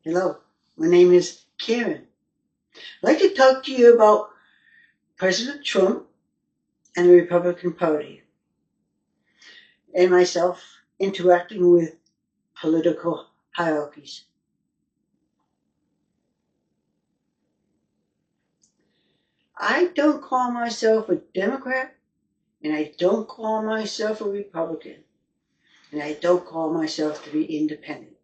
Hello, my name is Karen. I'd like to talk to you about President Trump and the Republican Party and myself interacting with political hierarchies. I don't call myself a Democrat, and I don't call myself a Republican, and I don't call myself to be independent.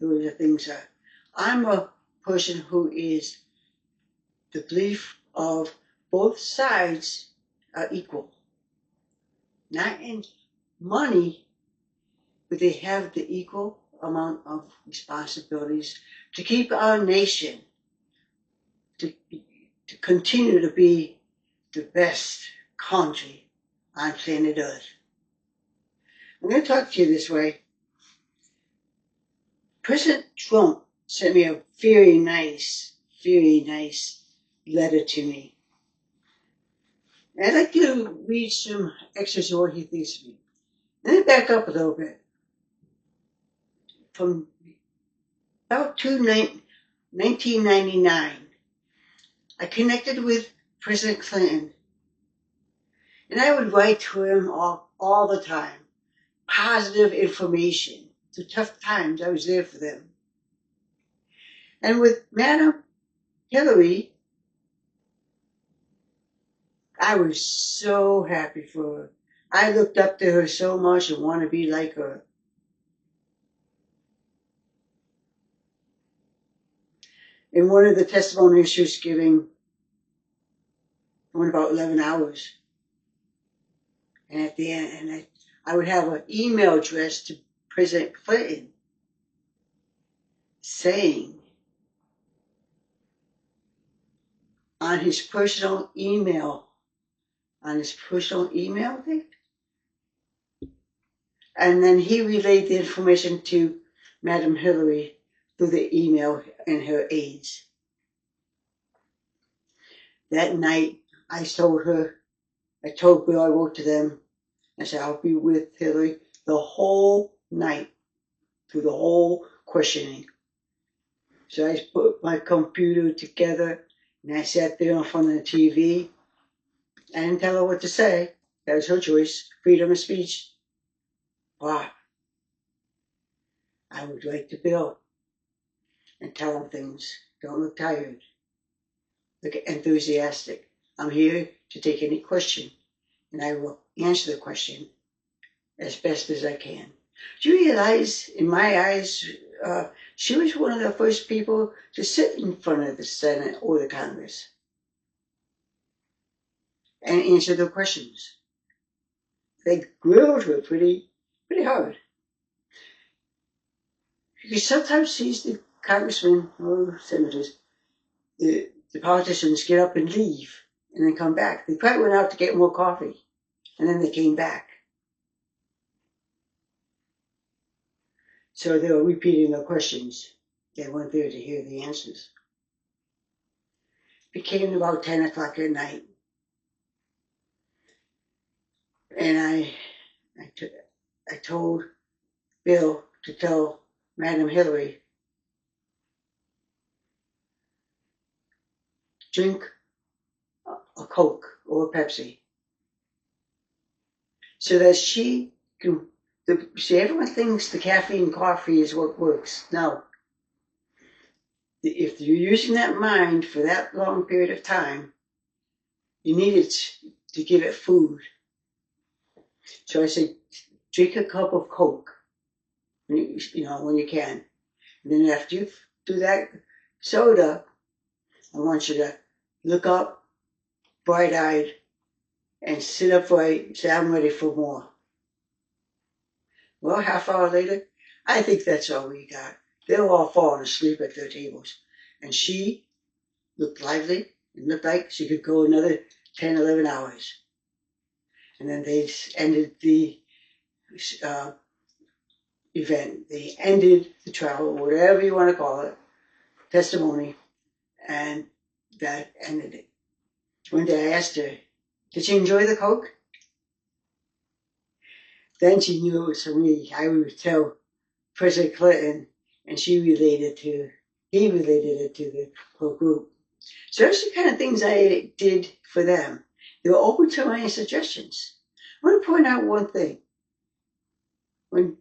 Those are things that I'm a person who is the belief of both sides are equal, not in money, but they have the equal amount of responsibilities to keep our nation to, to continue to be the best country on planet Earth. I'm going to talk to you this way. President Trump sent me a very nice letter to me. And I'd like to read some excerpts of what he thinks of me. Let me back up a little bit. From about 1999, I connected with President Clinton, and I would write to him all the time, positive information. Through tough times, I was there for them. And with Madam Hillary, I was so happy for her. I looked up to her so much and wanted to be like her. In one of the testimonies she was giving, I went about 11 hours. And at the end, I would have an email address to President Clinton saying on his personal email thing, and then he relayed the information to Madam Hillary through the email and her aides. That night, I told Bill, I wrote to them, I said, I'll be with Hillary the whole night, through the whole questioning. So I put my computer together, and I sat there in front of the TV. I didn't tell her what to say. That was her choice, freedom of speech. But I would write to Bill and tell him things. Don't look tired. Look enthusiastic. I'm here to take any question, and I will answer the question as best as I can. Do you realize, in my eyes, she was one of the first people to sit in front of the Senate or the Congress and answer their questions. They grilled her pretty hard. You sometimes see the congressmen or senators, the politicians get up and leave and then come back. They probably went out to get more coffee, and then they came back. So they were repeating their questions. They weren't there to hear the answers. It became about 10 o'clock at night. And I told Bill to tell Madam Hillary, drink a Coke or a Pepsi, so that she can. See, everyone thinks the caffeine coffee is what works. No. If you're using that mind for that long period of time, you need it to give it food. So I said, drink a cup of Coke, when you can. And then after you do that soda, I want you to look up, bright-eyed, and sit upright, say, I'm ready for more. Well, half hour later, I think that's all we got. They were all falling asleep at their tables. And she looked lively and looked like she could go another 10, 11 hours. And then they ended the event. They ended the trial, whatever you want to call it, testimony, and that ended it. One day I asked her, did she enjoy the Coke? Then she knew it was for me. I would tell President Clinton and he related it to the whole group. So those are the kind of things I did for them. They were open to my suggestions. I want to point out one thing. When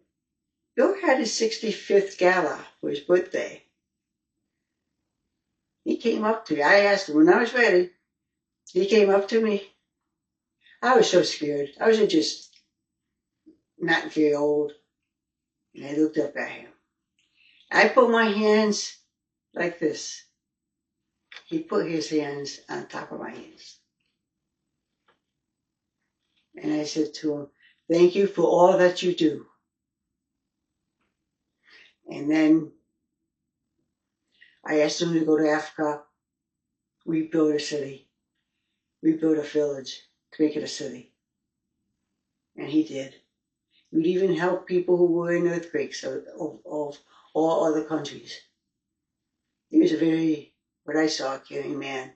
Bill had his 65th gala for his birthday, he came up to me. I asked him when I was ready. He came up to me. I was so scared. I was just not very old. And I looked up at him. I put my hands like this. He put his hands on top of my hands. And I said to him, "Thank you for all that you do." And then I asked him to go to Africa, rebuild a city, rebuild a village, to make it a city. And he did. He would even help people who were in earthquakes of all other countries. He was a very, what I saw, caring man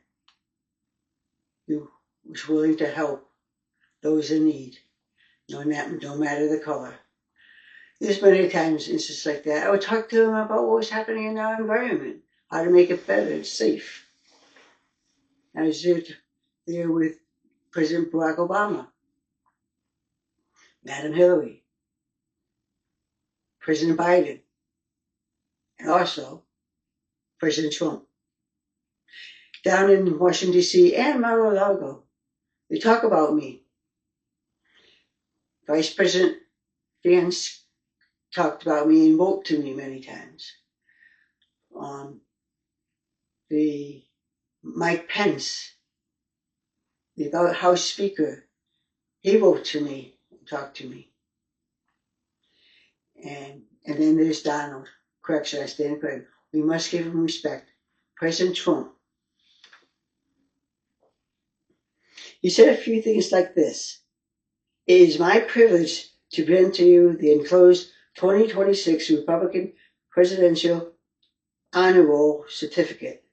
who was willing to help those in need, no matter the color. There's many times instances like that. I would talk to him about what was happening in our environment, how to make it better and safe. I was there with President Barack Obama, Madam Hillary, President Biden, and also President Trump. Down in Washington, D.C. and Mar-a-Lago, they talk about me. Vice President Vance talked about me and wrote to me many times. The Mike Pence, the House Speaker, he wrote to me and talked to me. And then there's Donald. Correction, I stand corrected. We must give him respect. President Trump. He said a few things like this. "It is my privilege to present to you the enclosed 2026 Republican Presidential Honor Roll Certificate.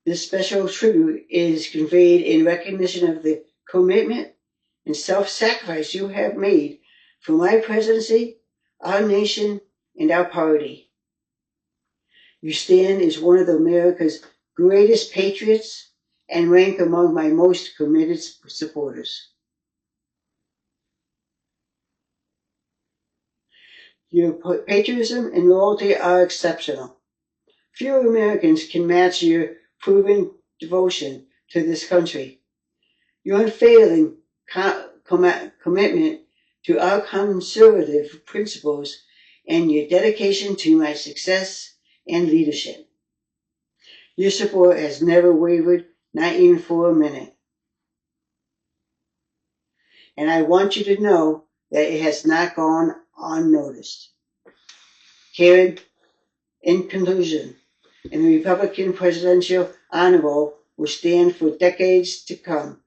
This special tribute is conveyed in recognition of the commitment and self-sacrifice you have made for my presidency, our nation, and our party. You stand as one of America's greatest patriots and rank among my most committed supporters. Your patriotism and loyalty are exceptional. Few Americans can match your proven devotion to this country. Your unfailing commitment to our conservative principles and your dedication to my success and leadership. Your support has never wavered, not even for a minute. And I want you to know that it has not gone unnoticed." Karen, in conclusion, and the Republican Presidential Honor Roll will stand for decades to come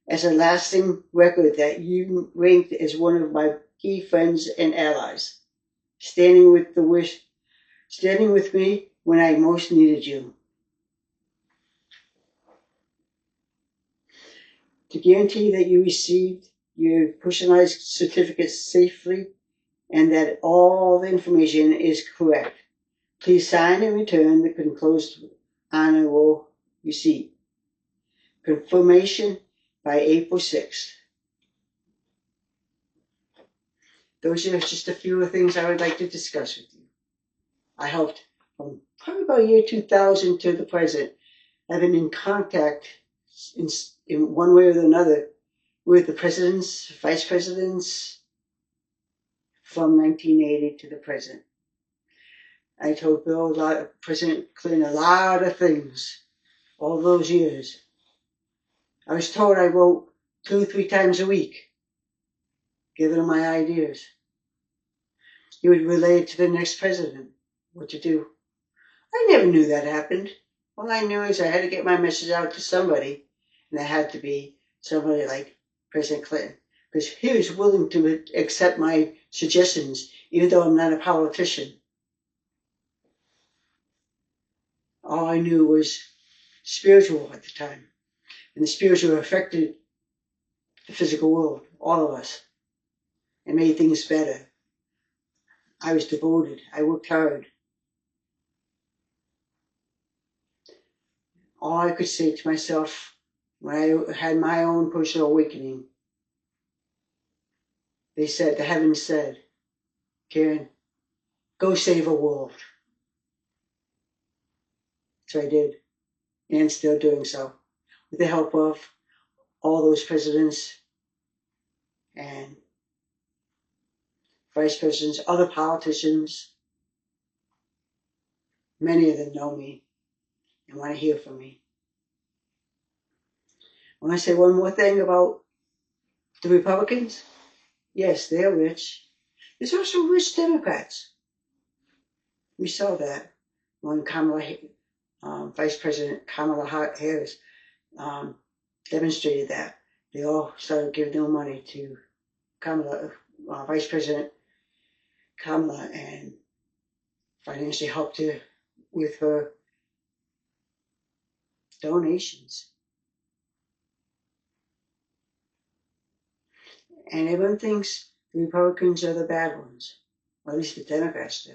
as a lasting record that you ranked as one of my key friends and allies, standing with me when I most needed you. To guarantee that you received your personalized certificate safely and that all the information is correct, please sign and return the enclosed honor roll receipt. Confirmation by April 6th. Those are just a few of the things I would like to discuss with you. I helped from probably about year 2000 to the present. I've been in contact in one way or another with the presidents, vice presidents from 1980 to the present. I told President Clinton a lot of things all those years. I was told I wrote 2-3 times a week, giving him my ideas. He would relay it to the next president, what to do. I never knew that happened. All I knew is I had to get my message out to somebody, and that had to be somebody like President Clinton, because he was willing to accept my suggestions, even though I'm not a politician. All I knew was spiritual at the time, and the spiritual affected the physical world, all of us, and made things better. I was devoted. I worked hard. All I could say to myself when I had my own personal awakening, the heavens said, Karen, go save a world. So I did, and still doing so, with the help of all those presidents and vice presidents, other politicians. Many of them know me and want to hear from me. I want to say one more thing about the Republicans. Yes, they're rich. There's also rich Democrats. We saw that when Vice President Kamala Harris demonstrated that. They all started giving their money to Vice President Kamala, and financially helped her with her donations. And everyone thinks the Republicans are the bad ones, or at least the Democrats do.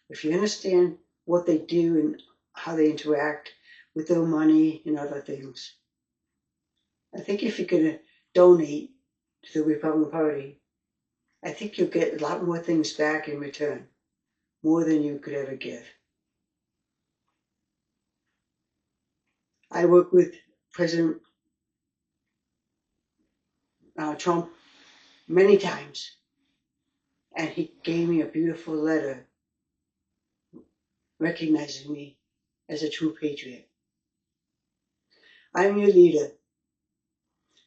If you understand what they do and how they interact with their money and other things, I think if you're going to donate to the Republican Party, I think you'll get a lot more things back in return, more than you could ever give. I worked with President Trump many times, and he gave me a beautiful letter recognizing me as a true patriot. I'm your leader,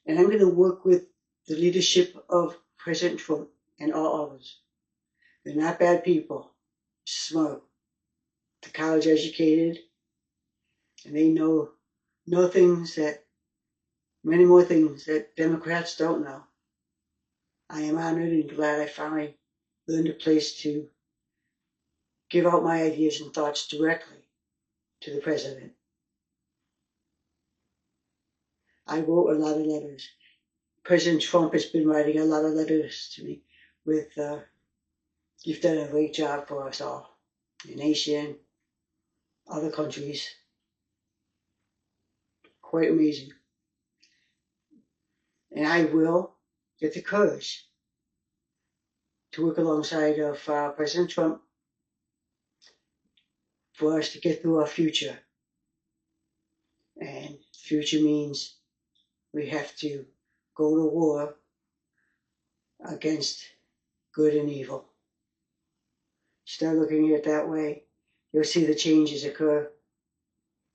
and I'm going to work with the leadership of President Trump and all others. They're not bad people, smart, they're college educated, and they know many more things that Democrats don't know. I am honored and glad I finally learned a place to give out my ideas and thoughts directly to the president. I wrote a lot of letters. President Trump has been writing a lot of letters to me with, you've done a great job for us all, the nation, other countries. Quite amazing. And I will get the courage to work alongside of President Trump for us to get through our future. And future means we have to go to war against good and evil. Start looking at it that way, you'll see the changes occur,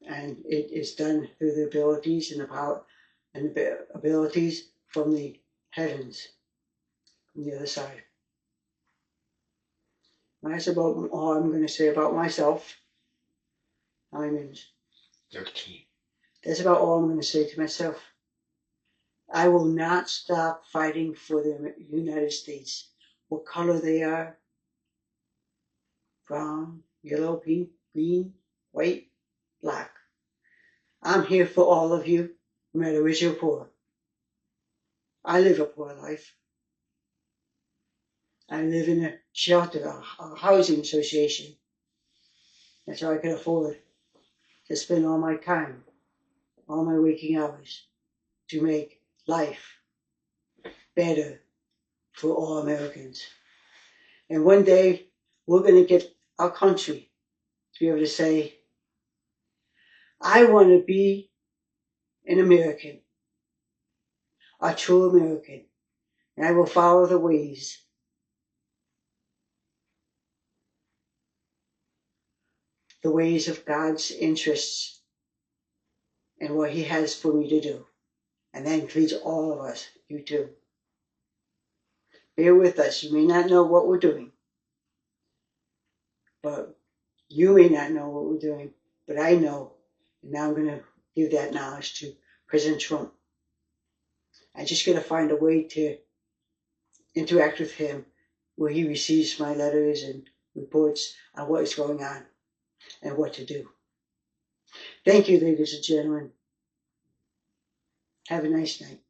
and it is done through the abilities and the abilities from the heavens, from the other side. That's about all I'm going to say about myself. How many minutes? 13. That's about all I'm going to say to myself. I will not stop fighting for the United States. What color they are, brown, yellow, pink, green, white, black. I'm here for all of you, no matter rich or poor. I live a poor life. I live in a shelter, a housing association. That's how I can afford to spend all my time, all my waking hours, to make life better for all Americans. And one day, we're going to get our country to be able to say, I want to be an American, a true American, and I will follow the ways of God's interests and what He has for me to do. And that includes all of us, you too. Bear with us. You may not know what we're doing, but you may not know what we're doing, but I know. And now I'm going to give that knowledge to President Trump. I just got to find a way to interact with him where he receives my letters and reports on what is going on and what to do. Thank you, ladies and gentlemen. Have a nice night.